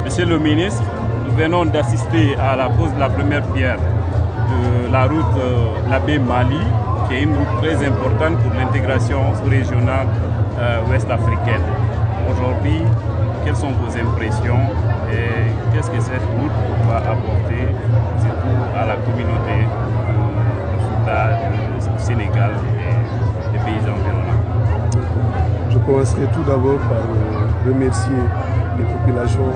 Monsieur le ministre, nous venons d'assister à la pose de la première pierre de la route Labé Mali, qui est une route très importante pour l'intégration sous-régionale ouest-africaine. Aujourd'hui, quelles sont vos impressions et qu'est-ce que cette route va apporter surtout à la communauté de Fouta, du Sénégal et des pays environnants? Je commencerai tout d'abord par remercier les populations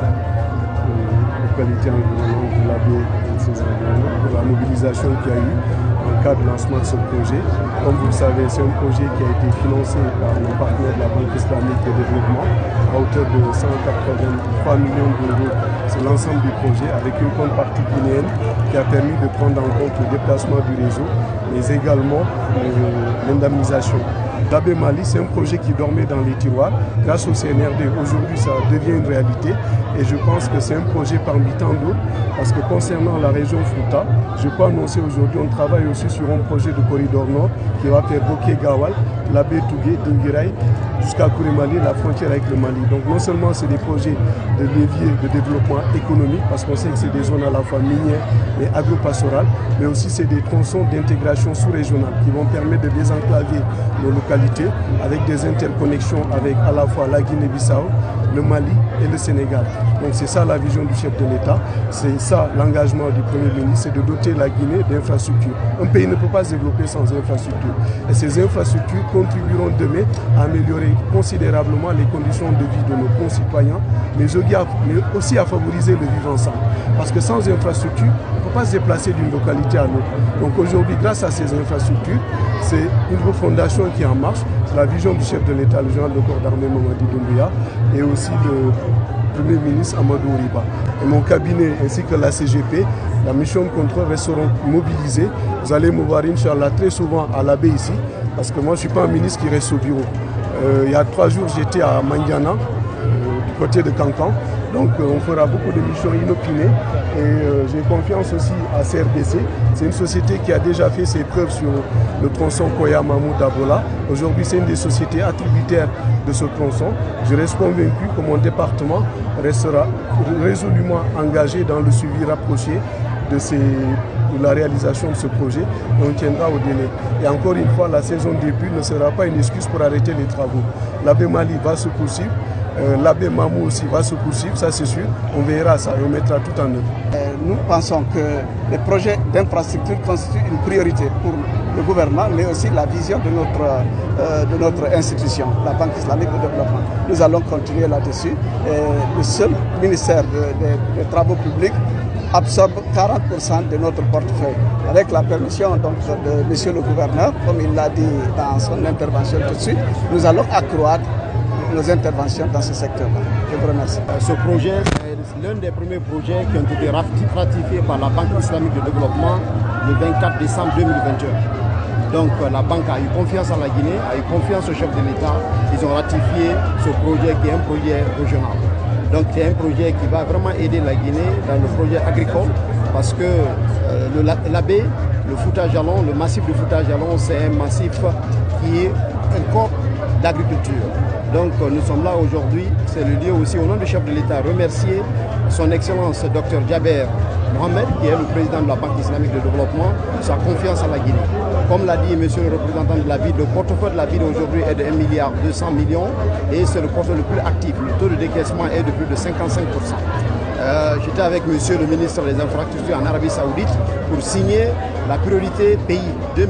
localités environnantes de Labé et de ses environs pour la mobilisation qu'il y a eu dans le cadre du lancement de ce projet. Comme vous le savez, c'est un projet qui a été financé par nos partenaires de la Banque islamique de développement à hauteur de 183 millions d'euros. C'est l'ensemble du projet avec une contrepartie guinéenne qui a permis de prendre en compte le déplacement du réseau, mais également l'indemnisation. Labé Mali, c'est un projet qui dormait dans les tiroirs. Grâce au CNRD, aujourd'hui, ça devient une réalité. Et je pense que c'est un projet parmi tant d'autres. Parce que concernant la région Fouta, je peux annoncer aujourd'hui, on travaille aussi sur un projet de corridor nord qui va faire Boké-Gawal, Labé Tougué, Dinguiraï, jusqu'à Kourimali, la frontière avec le Mali. Donc non seulement c'est des projets de levier de développement économique, parce qu'on sait que c'est des zones à la fois minières et agro-pastorales, mais aussi c'est des tronçons d'intégration sous-régionale qui vont permettre de désenclaver nos localités avec des interconnexions avec à la fois la Guinée-Bissau, le Mali et le Sénégal. Donc c'est ça la vision du chef de l'État, c'est ça l'engagement du Premier ministre, c'est de doter la Guinée d'infrastructures. Un pays ne peut pas se développer sans infrastructures. Et ces infrastructures contribueront demain à améliorer considérablement les conditions de vie de nos concitoyens, mais aussi à favoriser le vivre ensemble. Parce que sans infrastructures, on ne peut pas se déplacer d'une localité à l'autre. Donc aujourd'hui, grâce à ces infrastructures, c'est une refondation qui est en marche. C'est la vision du chef de l'État, le général de corps d'armée Mamadi Doumbouya, et aussi le Premier ministre Amadou Riba. Et mon cabinet ainsi que la CGP, la mission de contrôle resteront mobilisés. Vous allez me voir, Inch'Allah, très souvent à Labé ici, parce que moi je ne suis pas un ministre qui reste au bureau. Il y a 3 jours, j'étais à Mandiana, du côté de Cancan. Donc on fera beaucoup de missions inopinées et j'ai confiance aussi à CRDC. C'est une société qui a déjà fait ses preuves sur le tronçon Koya Mahmoud Abola. Aujourd'hui, c'est une des sociétés attributaires de ce tronçon. Je reste convaincu que mon département restera résolument engagé dans le suivi rapproché de la réalisation de ce projet et on tiendra au délai. Et encore une fois, la saison des pluies ne sera pas une excuse pour arrêter les travaux. Labé Mali va se poursuivre. Labé Mamou aussi va se poursuivre, ça c'est sûr, on verra ça et on mettra tout en œuvre. Nous pensons que les projets d'infrastructure constituent une priorité pour le gouvernement, mais aussi la vision de notre institution, la Banque islamique de développement. Nous allons continuer là-dessus. Le seul ministère des Travaux publics absorbe 40% de notre portefeuille. Avec la permission donc, de monsieur le gouverneur, comme il l'a dit dans son intervention tout de suite, nous allons accroître nos interventions dans ce secteur-là. Je vous remercie. Ce projet, c'est l'un des premiers projets qui ont été ratifiés par la Banque islamique de développement le 24 décembre 2021. Donc la banque a eu confiance à la Guinée, a eu confiance au chef de l'État. Ils ont ratifié ce projet qui est un projet régional. Donc c'est un projet qui va vraiment aider la Guinée dans le projet agricole parce que l'Abé, le Fouta Jalon, le massif de Fouta Jalon, c'est un massif qui est un corps d'agriculture. Donc nous sommes là aujourd'hui, c'est le lieu aussi au nom du chef de l'État remercier son Excellence Dr Djaber Mohamed, qui est le président de la Banque islamique de développement, sa confiance à la Guinée. Comme l'a dit monsieur le représentant de la ville, le portefeuille de la ville aujourd'hui est de 1,2 milliard et c'est le portefeuille le plus actif. Le taux de décaissement est de plus de 55%. J'étais avec monsieur le ministre des Infrastructures en Arabie Saoudite pour signer la priorité pays 2024-2028,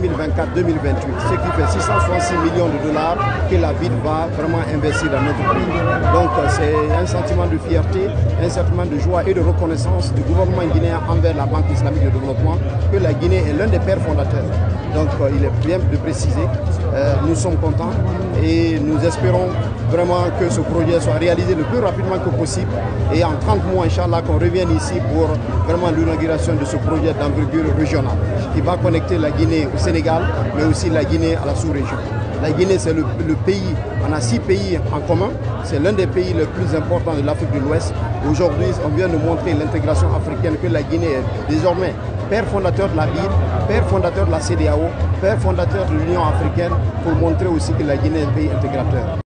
ce qui fait 666 millions de dollars que la ville va vraiment investir dans notre pays. Donc c'est un sentiment de fierté, un sentiment de joie et de reconnaissance du gouvernement guinéen envers la Banque islamique de développement que la Guinée est l'un des pères fondateurs. Donc il est bien de préciser, nous sommes contents et nous espérons vraiment que ce projet soit réalisé le plus rapidement que possible et en 30 mois, Inch'Allah, qu'on revienne ici pour vraiment l'inauguration de ce projet d'envergure régionale qui va connecter la Guinée au Sénégal, mais aussi la Guinée à la sous-région. La Guinée, c'est le pays, on a 6 pays en commun. C'est l'un des pays les plus importants de l'Afrique de l'Ouest. Aujourd'hui, on vient de montrer l'intégration africaine, que la Guinée est désormais père fondateur de la BID, père fondateur de la CEDEAO, père fondateur de l'Union africaine, pour montrer aussi que la Guinée est un pays intégrateur.